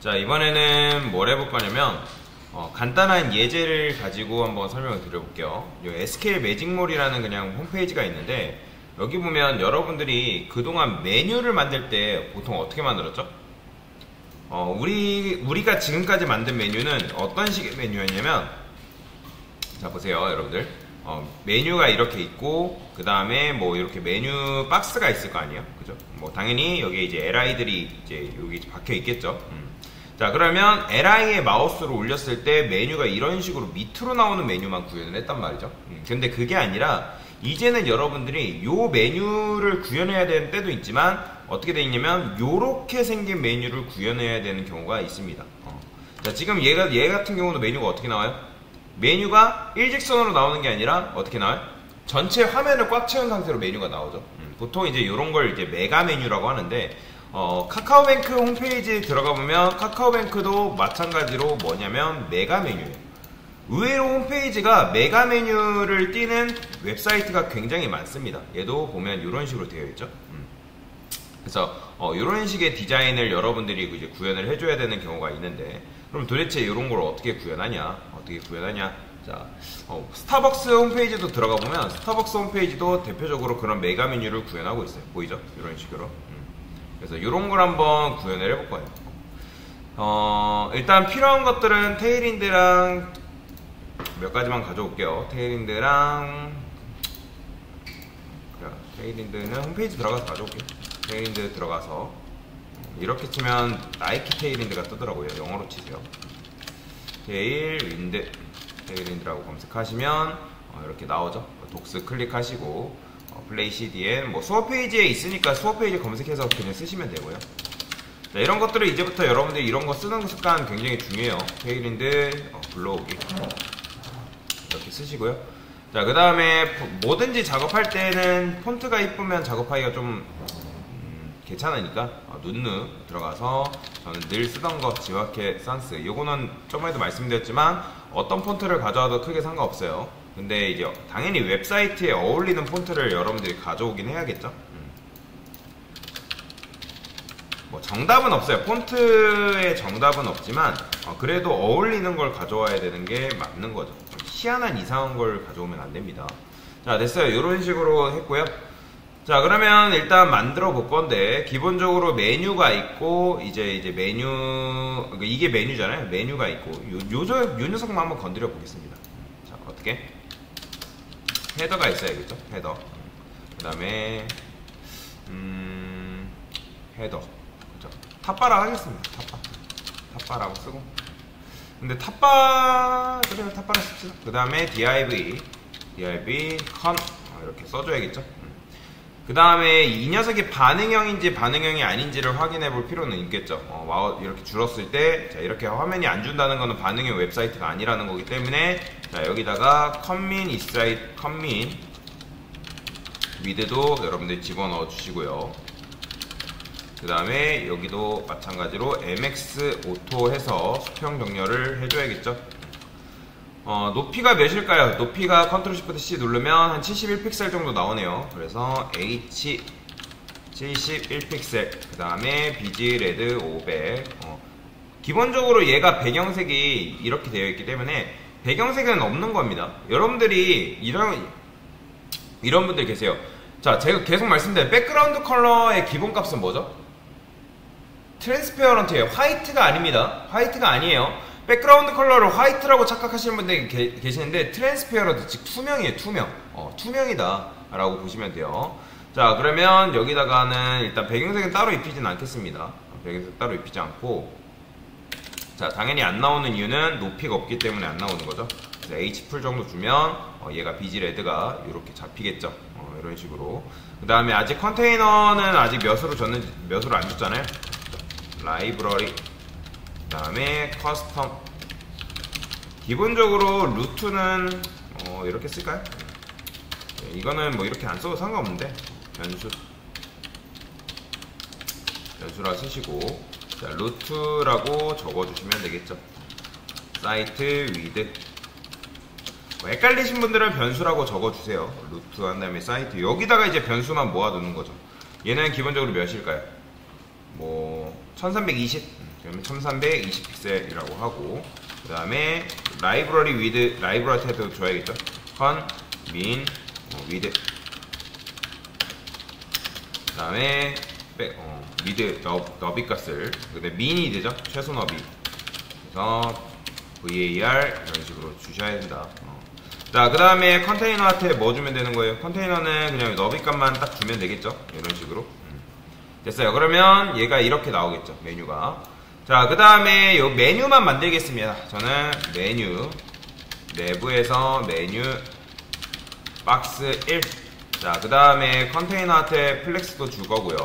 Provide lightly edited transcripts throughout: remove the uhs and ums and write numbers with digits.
자, 이번에는 뭘 해볼 거냐면 간단한 예제를 가지고 한번 설명을 드려볼게요. SK 매직몰이라는 그냥 홈페이지가 있는데, 여기 보면 여러분들이 그동안 메뉴를 만들 때 보통 어떻게 만들었죠? 우리가 지금까지 만든 메뉴는 어떤 식의 메뉴였냐면, 자 보세요 여러분들, 메뉴가 이렇게 있고 그 다음에 뭐 이렇게 메뉴 박스가 있을 거 아니에요, 그죠? 뭐 당연히 여기에 이제 LI들이 이제 여기 박혀 있겠죠. 자, 그러면 LI에 마우스를 올렸을 때 메뉴가 이런 식으로 밑으로 나오는 메뉴만 구현을 했단 말이죠. 근데 그게 아니라 이제는 여러분들이 요 메뉴를 구현해야 되는 때도 있지만, 어떻게 되어 있냐면 요렇게 생긴 메뉴를 구현해야 되는 경우가 있습니다. 자, 지금 얘 같은 경우는 메뉴가 어떻게 나와요? 메뉴가 일직선으로 나오는 게 아니라 어떻게 나와요? 전체 화면을 꽉 채운 상태로 메뉴가 나오죠. 보통 이제 이런 걸 이제 메가 메뉴라고 하는데, 카카오뱅크 홈페이지에 들어가 보면 카카오뱅크도 마찬가지로 뭐냐면 메가 메뉴예요. 의외로 홈페이지가 메가 메뉴를 띄는 웹사이트가 굉장히 많습니다. 얘도 보면 이런 식으로 되어 있죠. 그래서 이런 식의 디자인을 여러분들이 이제 구현을 해줘야 되는 경우가 있는데, 그럼 도대체 이런 걸 어떻게 구현하냐? 자, 스타벅스 홈페이지도 들어가 보면 스타벅스 홈페이지도 대표적으로 그런 메가 메뉴를 구현하고 있어요. 보이죠? 이런 식으로. 그래서 이런 걸 한번 구현을 해볼 거예요. 일단 필요한 것들은 테일인드랑 몇 가지만 가져올게요. 테일인드는 홈페이지 들어가서 가져올게요. 테일인드 들어가서 이렇게 치면 나이키 테일인드가 뜨더라고요. 영어로 치세요. 테일인드라고 검색하시면 이렇게 나오죠. 독스 클릭하시고 플레이 CDN 뭐 수업 페이지에 있으니까 수업 페이지 검색해서 그냥 쓰시면 되고요. 자, 이런 것들을 이제부터 여러분들이 이런 거 쓰는 습관 굉장히 중요해요. 테일인드 불러오기 이렇게 쓰시고요. 자, 그 다음에 뭐든지 작업할 때는 폰트가 이쁘면 작업하기가 좀 괜찮으니까 눈누 들어가서 저는 늘 쓰던 거 지와케 산스, 요거는 저번에도 말씀드렸지만 어떤 폰트를 가져와도 크게 상관없어요. 근데 이제 당연히 웹사이트에 어울리는 폰트를 여러분들이 가져오긴 해야겠죠. 뭐 정답은 없어요. 폰트의 정답은 없지만 그래도 어울리는 걸 가져와야 되는 게 맞는 거죠. 희한한 이상한 걸 가져오면 안 됩니다. 자, 됐어요. 이런 식으로 했고요. 자, 그러면 일단 만들어 볼 건데, 기본적으로 메뉴가 있고 이제 메뉴, 이게 메뉴잖아요. 메뉴가 있고 요 녀석만 한번 건드려 보겠습니다. 자, 어떻게? 헤더가 있어야겠죠. 헤더. 그 다음에 헤더, 그죠? 탑바라 하겠습니다. 탑바라고 쓰고, 근데 그래요, 탑바라 씁시다. 그 다음에 div con 이렇게 써줘야겠죠. 그 다음에 이 녀석이 반응형인지 반응형이 아닌지를 확인해 볼 필요는 있겠죠. 이렇게 줄었을 때, 자, 이렇게 화면이 안 준다는 거는 반응형 웹사이트가 아니라는 거기 때문에, 자, 여기다가 컴민 이사이트 컴민 위드도 여러분들 집어넣어 주시고요. 그 다음에 여기도 마찬가지로 mx 오토 해서 수평 정렬을 해줘야겠죠. 높이가 몇일까요? 높이가 컨트롤 시프트 C 누르면 한 71픽셀 정도 나오네요. 그래서 H 71픽셀, 그 다음에 BG 레드 500. 기본적으로 얘가 배경색이 이렇게 되어 있기 때문에 배경색은 없는 겁니다. 여러분들이 이런 분들 계세요. 자, 제가 계속 말씀드린 백그라운드 컬러의 기본값은 뭐죠? 트랜스페어런트예요. 화이트가 아닙니다. 화이트가 아니에요. 백그라운드 컬러를 화이트라고 착각하시는 분들이 계시는데, 트랜스페어런트, 즉 투명이에요. 투명이다 라고 보시면 돼요. 자, 그러면 여기다가는 일단 배경색은 따로 입히진 않겠습니다. 배경색 따로 입히지 않고, 자, 당연히 안 나오는 이유는 높이가 없기 때문에 안 나오는 거죠. 그래서 H풀 정도 주면 얘가 BG 레드가 이렇게 잡히겠죠. 이런 식으로. 그 다음에 아직 컨테이너는 아직 몇으로 안 줬잖아요. 라이브러리, 그 다음에 커스텀. 기본적으로 루트는 이렇게 쓸까요? 이거는 뭐 이렇게 안 써도 상관없는데, 변수라 쓰시고, 자, 루트라고 적어주시면 되겠죠. 사이트 위드. 헷갈리신 분들은 변수라고 적어주세요. 루트 한 다음에 사이트, 여기다가 이제 변수만 모아두는 거죠. 얘는 기본적으로 몇일까요? 뭐 1320, 그러면 1320픽셀이라고 하고, 그 다음에 라이브러리 위드, 라이브러리 태도 줘야겠죠. 컨, 민, 위드. 그 다음에 미드 너비 값을, 근데 민이 되죠. 최소 너비. 그래서 var 이런 식으로 주셔야 된다. 자, 그 다음에 컨테이너한테 뭐 주면 되는 거예요? 컨테이너는 그냥 너비 값만 딱 주면 되겠죠. 이런 식으로. 됐어요. 그러면 얘가 이렇게 나오겠죠. 메뉴가. 자, 그 다음에 요 메뉴만 만들겠습니다. 저는 메뉴, 내부에서 메뉴, 박스 1. 자, 그 다음에 컨테이너한테 플렉스도 줄 거고요.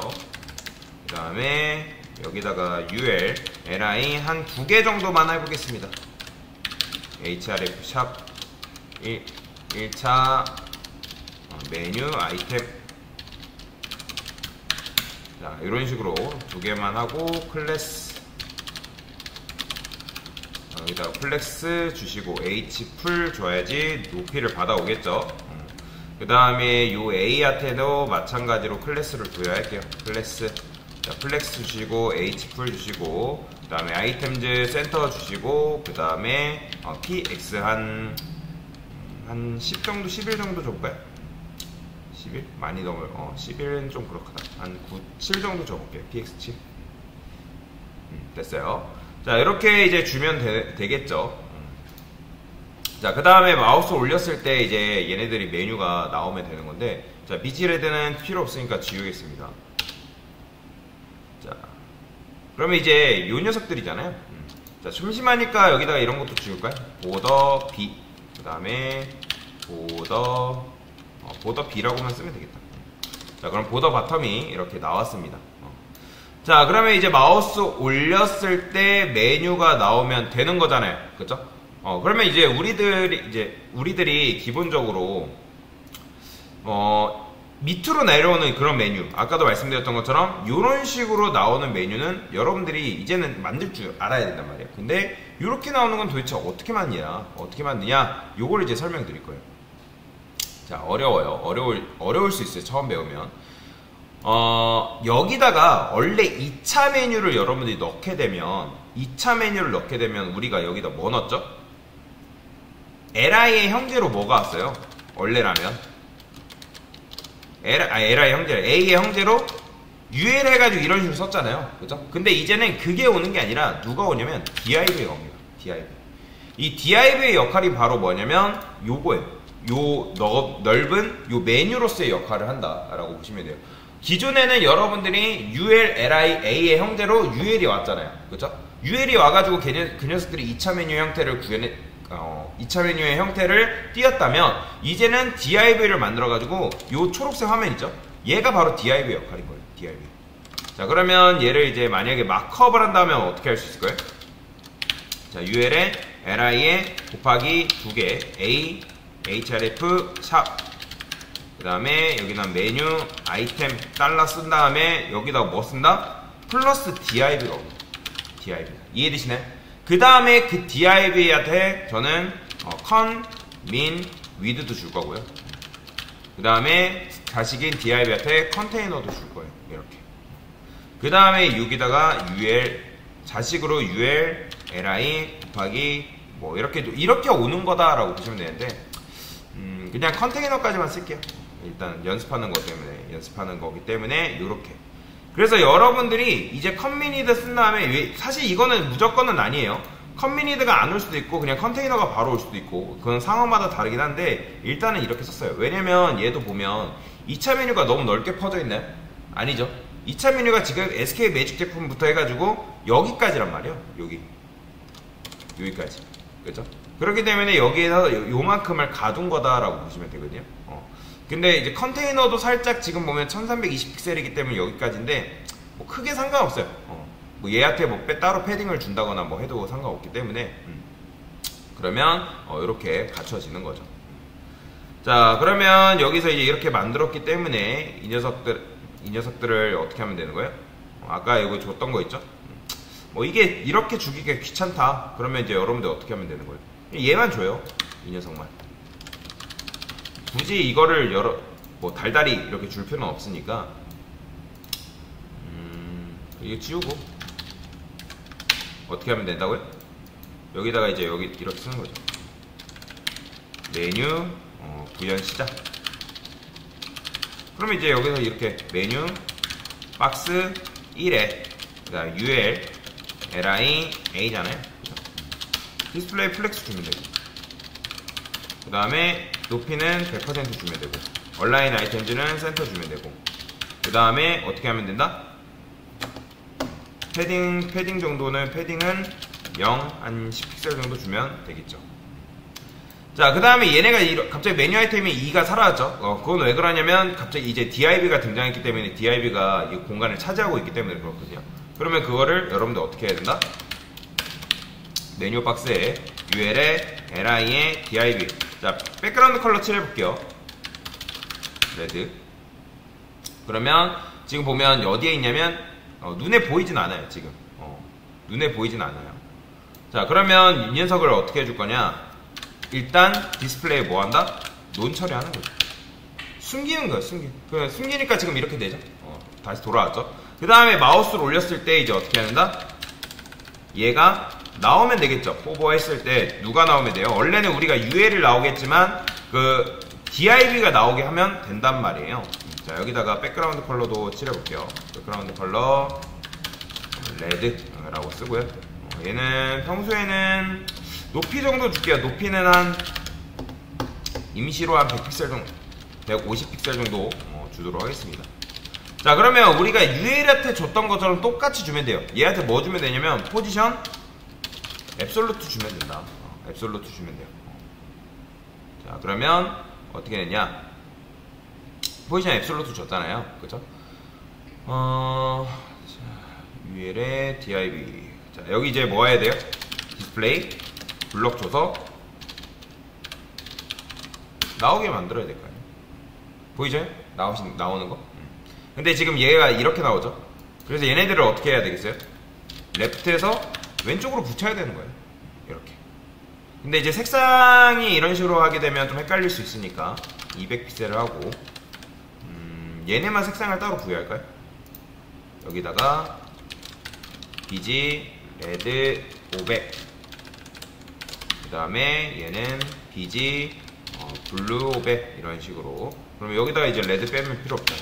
그 다음에 여기다가 ul, li 한 2개 정도만 해보겠습니다. href 샵 1차 메뉴 아이템. 자, 이런 식으로 2개만 하고 클래스, 여기다가 플렉스 주시고 h풀 줘야지 높이를 받아오겠죠. 그 다음에 요 a한테도 마찬가지로 클래스를 줘야 할게요. 클래스, 자, 플렉스 주시고 h풀 주시고, 그 다음에 아이템즈 센터 주시고, 그 다음에 px 한 10 정도, 11 정도 줘볼까요? 11? 많이 넘을, 11은 좀 그렇다. 한 9, 7 정도 줘볼게요. px 7. 됐어요. 자, 이렇게 이제 주면 되겠죠. 자, 그 다음에 마우스 올렸을 때 이제 얘네들이 메뉴가 나오면 되는 건데, 자, 비치레드는 필요 없으니까 지우겠습니다. 자, 그러면 이제 요 녀석들이잖아요. 자, 심심하니까 여기다가 이런 것도 지울까요? 보더 B, 그 다음에 보더 B라고만 쓰면 되겠다. 자, 그럼 보더 바텀이 이렇게 나왔습니다. 자, 그러면 이제 마우스 올렸을 때 메뉴가 나오면 되는 거잖아요. 그쵸? 그러면 이제 우리들이 기본적으로 밑으로 내려오는 그런 메뉴, 아까도 말씀드렸던 것처럼 이런 식으로 나오는 메뉴는 여러분들이 이제는 만들 줄 알아야 된단 말이에요. 근데 이렇게 나오는 건 도대체 어떻게 만드냐 요걸 이제 설명드릴 거예요. 자, 어려워요. 어려울 수 있어요. 처음 배우면. 여기다가 원래 2차 메뉴를 여러분들이 넣게 되면, 2차 메뉴를 넣게 되면 우리가 여기다 뭐 넣었죠? li의 형제로 뭐가 왔어요? 원래라면 li 형제, a의 형제로 ul 해가지고 이런 식으로 썼잖아요. 그죠? 근데 이제는 그게 오는 게 아니라 누가 오냐면 div가 옵니다. div. 이 div의 역할이 바로 뭐냐면 요거예요. 요 넓은 요 메뉴로서의 역할을 한다라고 보시면 돼요. 기존에는 여러분들이 ul, li, a의 형태로 ul이 왔잖아요. 그쵸? ul이 와가지고 그 녀석들이 2차 메뉴 형태를 2차 메뉴의 형태를 띄었다면, 이제는 div를 만들어가지고 요 초록색 화면 있죠? 얘가 바로 div 역할인 거예요. div. 자, 그러면 얘를 이제 만약에 마크업을 한다면 어떻게 할 수 있을까요? 자, ul에 li에 곱하기 2개 a href 샵, 그 다음에 여기다 메뉴 아이템 달러 쓴 다음에 여기다 뭐 쓴다? 플러스 div가 옵니다. div. 이해되시나요? 그 다음에 그 div한테 저는 con, min, wid도 줄 거고요. 그 다음에 자식인 div한테 컨테이너도 줄 거예요. 이렇게. 그 다음에 여기다가 ul, 자식으로 ul, li 곱하기 뭐 이렇게 오는 거다라고 보시면 되는데, 그냥 컨테이너까지만 쓸게요. 일단 연습하는 거기 때문에 이렇게. 그래서 여러분들이 이제 컨미니드 쓴 다음에, 사실 이거는 무조건은 아니에요. 컨미니드가 안 올 수도 있고 그냥 컨테이너가 바로 올 수도 있고, 그건 상황마다 다르긴 한데 일단은 이렇게 썼어요. 왜냐면 얘도 보면 2차 메뉴가 너무 넓게 퍼져 있나요? 아니죠. 2차 메뉴가 지금 SK 매직 제품부터 해가지고 여기까지란 말이에요. 여기까지. 그죠? 그렇기 때문에 여기에서 요만큼을 가둔 거다라고 보시면 되거든요. 근데 이제 컨테이너도 살짝 지금 보면 1320픽셀이기 때문에 여기까지인데 뭐 크게 상관없어요. 뭐 얘한테 뭐 따로 패딩을 준다거나 뭐 해도 상관없기 때문에 그러면 이렇게 갖춰지는 거죠. 자, 그러면 여기서 이제 이렇게 만들었기 때문에 이 녀석들을 어떻게 하면 되는 거예요? 아까 이거 줬던 거 있죠? 뭐 이게 이렇게 주기가 귀찮다. 그러면 이제 여러분들 어떻게 하면 되는 거예요? 얘만 줘요. 이 녀석만. 굳이 이거를 뭐 달달이 이렇게 줄 필요는 없으니까 이거 지우고 어떻게 하면 된다고요? 여기다가 이제 여기 이렇게 쓰는 거죠. 메뉴 구현 시작. 그러면 이제 여기서 이렇게 메뉴 박스 1에 그다음 UL li a잖아요. 디스플레이 플렉스 주면 되고, 그 다음에 높이는 100% 주면 되고, 얼라인 아이템즈는 센터 주면 되고, 그 다음에 어떻게 하면 된다? 패딩 정도는 패딩은 0, 한 10픽셀 정도 주면 되겠죠. 자, 그 다음에 얘네가 갑자기 메뉴 아이템이 2가 사라졌죠. 그건 왜 그러냐면 갑자기 이제 DIV가 등장했기 때문에 DIV가 이 공간을 차지하고 있기 때문에 그렇거든요. 그러면 그거를 여러분들 어떻게 해야 된다? 메뉴 박스에 UL에 LI에 DIV. 자, 백그라운드 컬러 칠해볼게요. 레드. 그러면 지금 보면 어디에 있냐면 눈에 보이진 않아요. 지금 눈에 보이진 않아요. 자, 그러면 이 녀석을 어떻게 해줄 거냐? 일단 디스플레이에 뭐 한다? 논 처리하는 거죠. 숨기는 거예요. 숨기니까 지금 이렇게 되죠. 다시 돌아왔죠. 그 다음에 마우스를 올렸을 때 이제 어떻게 하는다? 얘가 나오면 되겠죠. 호버 했을 때 누가 나오면 돼요? 원래는 우리가 UL을 나오겠지만 그 DIV가 나오게 하면 된단 말이에요. 자, 여기다가 백그라운드 컬러도 칠해볼게요. 백그라운드 컬러 레드라고 쓰고요. 얘는 평소에는 높이 정도 줄게요. 높이는 한 임시로 한 100픽셀 정도, 150픽셀 정도 주도록 하겠습니다. 자, 그러면 우리가 UL한테 줬던 것처럼 똑같이 주면 돼요. 얘한테 뭐 주면 되냐면 포지션 앱솔루트 주면 된다. 앱솔루트 주면 돼요. 자, 그러면 어떻게 됐냐? 포지션 앱솔루트 줬잖아요. 그죠? UL에 div. 자, 여기 이제 뭐 해야 돼요? 디스플레이 블럭 줘서 나오게 만들어야 될 거 아니에요? 보이죠? 나오는 거? 근데 지금 얘가 이렇게 나오죠? 그래서 얘네들을 어떻게 해야 되겠어요? 레프트에서 왼쪽으로 붙여야 되는 거예요. 이렇게. 근데 이제 색상이 이런 식으로 하게 되면 좀 헷갈릴 수 있으니까 200픽셀을 하고, 얘네만 색상을 따로 부여할까요? 여기다가 BG 레드 500, 그 다음에 얘는 BG 블루 500 이런 식으로. 그러면 여기다가 이제 레드 빼면 필요 없죠.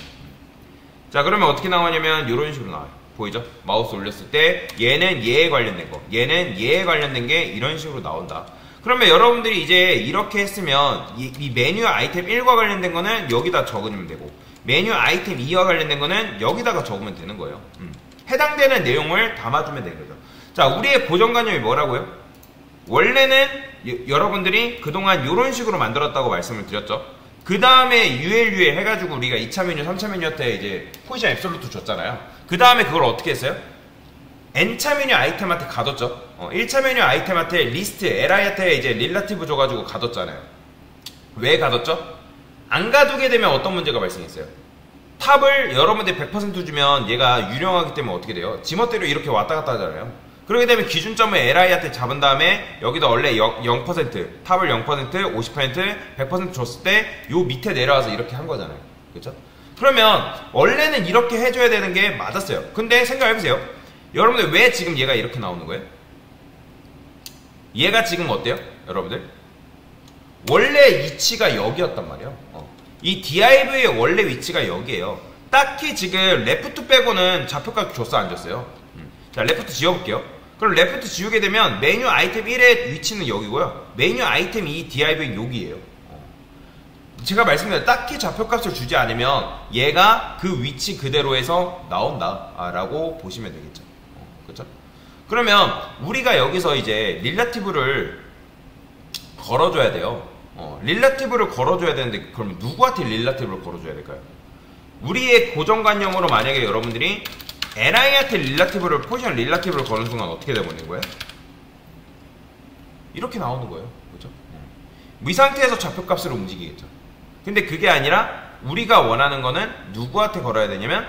자, 그러면 어떻게 나오냐면 이런 식으로 나와요. 보이죠? 마우스 올렸을 때 얘는 얘에 관련된 거, 얘는 얘에 관련된 게 이런 식으로 나온다. 그러면 여러분들이 이제 이렇게 했으면 이 메뉴 아이템 1과 관련된 거는 여기다 적으면 되고, 메뉴 아이템 2와 관련된 거는 여기다가 적으면 되는 거예요. 해당되는 내용을 담아주면 되는 거죠. 자, 우리의 고정관념이 뭐라고요? 원래는 여러분들이 그동안 이런 식으로 만들었다고 말씀을 드렸죠. 그 다음에 ULU에 해가지고 우리가 2차 메뉴, 3차 메뉴 때 이제 포지션 앱솔루트 줬잖아요. 그 다음에 그걸 어떻게 했어요? N차 메뉴 아이템한테 가뒀죠. 1차 메뉴 아이템한테 리스트, LI한테 이제 릴라티브 줘가지고 가뒀잖아요. 왜 가뒀죠? 안 가두게 되면 어떤 문제가 발생했어요? 탑을 여러분들 100% 주면 얘가 유령하기 때문에 어떻게 돼요? 지멋대로 이렇게 왔다 갔다 하잖아요. 그렇게 되면 기준점을 LI한테 잡은 다음에 여기다 원래 0%, 탑을 0%, 50%, 100% 줬을 때 요 밑에 내려와서 이렇게 한 거잖아요. 그렇죠? 그러면 원래는 이렇게 해줘야 되는 게 맞았어요. 근데 생각해보세요. 여러분들 왜 지금 얘가 이렇게 나오는 거예요? 얘가 지금 어때요? 여러분들 원래 위치가 여기였단 말이에요. 이 div의 원래 위치가 여기에요. 딱히 지금 레프트 빼고는 좌표값 줬어 안 줬어요? 자, 레프트 지워볼게요. 그럼 레프트 지우게 되면 메뉴 아이템 1의 위치는 여기고요, 메뉴 아이템 2 div은 여기에요. 제가 말씀드린 딱히 좌표값을 주지 않으면 얘가 그 위치 그대로에서 나온다 라고 보시면 되겠죠. 그렇죠? 그러면 우리가 여기서 이제 릴라티브를 걸어줘야 돼요. 릴라티브를 걸어줘야 되는데 그럼 누구한테 릴라티브를 걸어줘야 될까요? 우리의 고정관념으로 만약에 여러분들이 LI한테 릴라티브를, 포지션 릴라티브를 거는 순간 어떻게 돼버리는 거예요? 이렇게 나오는 거예요. 그렇죠? 이 상태에서 좌표값으로 움직이겠죠. 근데 그게 아니라 우리가 원하는 거는 누구한테 걸어야 되냐면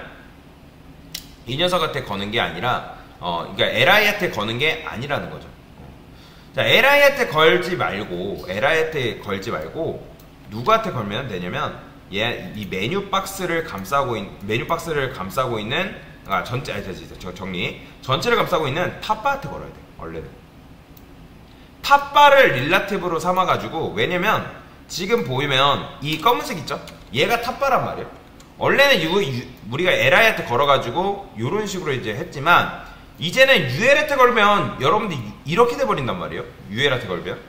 이 녀석한테 거는 게 아니라 그러니까 LI한테 거는 게 아니라는 거죠. 자, LI한테 걸지 말고 누구한테 걸면 되냐면 이 메뉴 박스를 감싸고 있는 전체를 감싸고 있는 탑바한테 걸어야 돼요. 원래는. 탑바를 릴라티브로 삼아가지고, 왜냐면 지금 보이면 이 검은색 있죠? 얘가 탑바란 말이에요. 원래는 우리가 LI한테 걸어가지고 요런 식으로 이제 했지만, 이제는 UL한테 걸면 여러분들 이렇게 돼버린단 말이에요. UL한테 걸면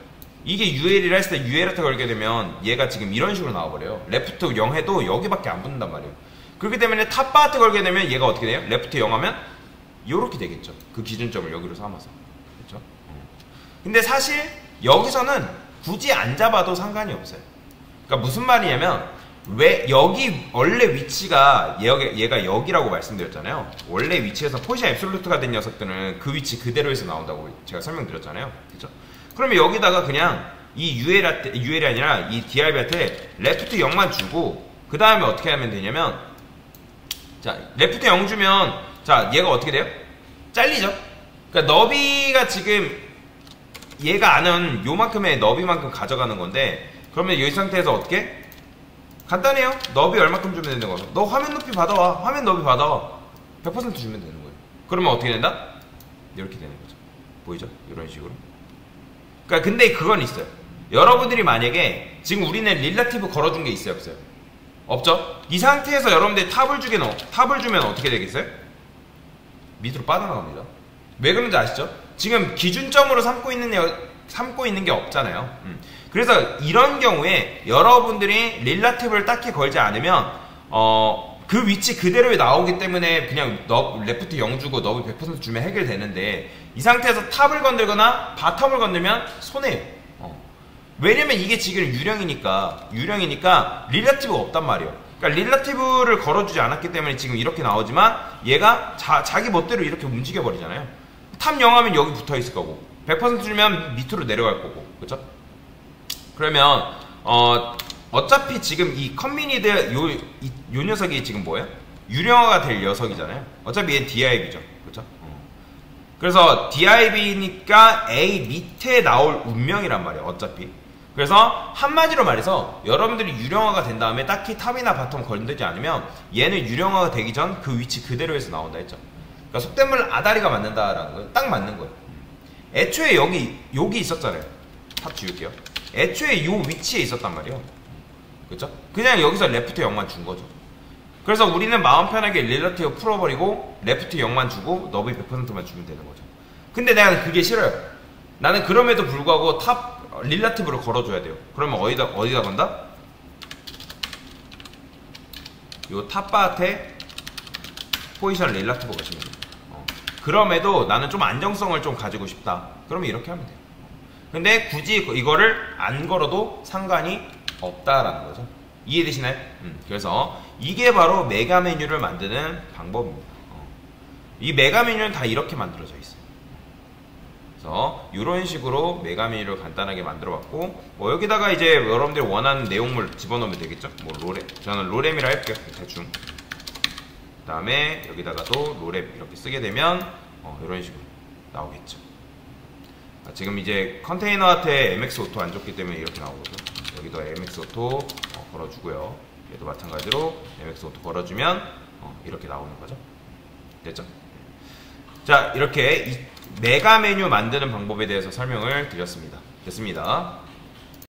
이게 UL이라 했을 때 UL한테 걸게 되면 얘가 지금 이런 식으로 나와버려요. 레프트 0 해도 여기밖에 안 붙는단 말이에요. 그렇기 때문에 탑바한테 걸게 되면 얘가 어떻게 돼요? 레프트 0 하면 요렇게 되겠죠. 그 기준점을 여기로 삼아서. 그렇죠? 근데 사실 여기서는 굳이 안 잡아도 상관이 없어요. 그러니까 무슨 말이냐면, 왜 여기 원래 위치가 얘가 여기라고 말씀드렸잖아요. 원래 위치에서 포지션 앱솔루트가 된 녀석들은 그 위치 그대로에서 나온다고 제가 설명드렸잖아요. 그죠? 그러면 여기다가 그냥 이 UL이 아니라 이 DRB한테 레프트 0만 주고, 그 다음에 어떻게 하면 되냐면, 자, 레프트 0 주면, 자, 얘가 어떻게 돼요? 잘리죠? 그러니까 너비가 지금 얘가 아는 요만큼의 너비만큼 가져가는 건데, 그러면 이 상태에서 어떻게? 간단해요. 너비 얼마큼 주면 되는 거죠? 너 화면 높이 받아와. 화면 너비 받아와. 100% 주면 되는 거예요. 그러면 어떻게 된다? 이렇게 되는 거죠. 보이죠? 이런 식으로. 그러니까 근데 그건 있어요. 여러분들이 만약에 지금 우리는 릴라티브 걸어준 게 있어요, 없어요? 없죠? 이 상태에서 여러분들이 탑을 주면 어떻게 되겠어요? 밑으로 빠져나갑니다. 왜 그런지 아시죠? 지금 기준점으로 삼고 있는 게 없잖아요. 그래서 이런 경우에 여러분들이 릴라티브를 딱히 걸지 않으면 그 위치 그대로 나오기 때문에 그냥 레프트 0 주고 너비 100% 주면 해결되는데, 이 상태에서 탑을 건들거나 바텀을 건들면 손해예요. 왜냐면 이게 지금 유령이니까 릴라티브가 없단 말이에요. 그러니까 릴라티브를 걸어주지 않았기 때문에 지금 이렇게 나오지만, 얘가 자기 멋대로 이렇게 움직여 버리잖아요. 탑 0 하면 여기 붙어 있을 거고, 100% 주면 밑으로 내려갈 거고, 그렇죠? 그러면 어차피 지금 이 컨미니드 요 녀석이 지금 뭐예요? 유령화가 될 녀석이잖아요. 어차피 얘는 DIB죠. 그렇죠? 그래서 DIB니까 A 밑에 나올 운명이란 말이에요. 어차피. 그래서 한마디로 말해서 여러분들이 유령화가 된 다음에 딱히 탑이나 바텀 건들지 않으면 얘는 유령화가 되기 전 그 위치 그대로에서 나온다 했죠. 그러니까 속된 말 아다리가 맞는다라는 거예요. 딱 맞는 거예요. 애초에 여기 있었잖아요. 탑 지울게요. 애초에 요 위치에 있었단 말이에요. 그쵸? 그냥 여기서 레프트 0만 준 거죠. 그래서 우리는 마음 편하게 릴라티브 풀어버리고 레프트 0만 주고 너비 100%만 주면 되는 거죠. 근데 내가 그게 싫어요. 나는 그럼에도 불구하고 탑 릴라티브를 걸어줘야 돼요. 그러면 어디다 건다? 요 탑바한테 포지션 릴라티브 거시면 돼요. 그럼에도 나는 좀 안정성을 좀 가지고 싶다. 그러면 이렇게 하면 돼요. 근데 굳이 이거를 안 걸어도 상관이 없다라는 거죠. 이해되시나요? 그래서 이게 바로 메가 메뉴를 만드는 방법입니다. 이 메가 메뉴는 다 이렇게 만들어져 있어요. 그래서 이런 식으로 메가 메뉴를 간단하게 만들어 봤고, 뭐 여기다가 이제 여러분들이 원하는 내용물 집어넣으면 되겠죠. 뭐 로렘, 저는 로렘이라 할게요. 대충. 그 다음에 여기다가도 로렘 이렇게 쓰게 되면 이런 식으로 나오겠죠. 지금 이제 컨테이너한테 MX 오토 안 줬기 때문에 이렇게 나오거든요. 여기도 MX 오토 걸어주고요. 얘도 마찬가지로 MX 오토 걸어주면 이렇게 나오는 거죠. 됐죠? 자, 이렇게 메가 메뉴 만드는 방법에 대해서 설명을 드렸습니다. 됐습니다.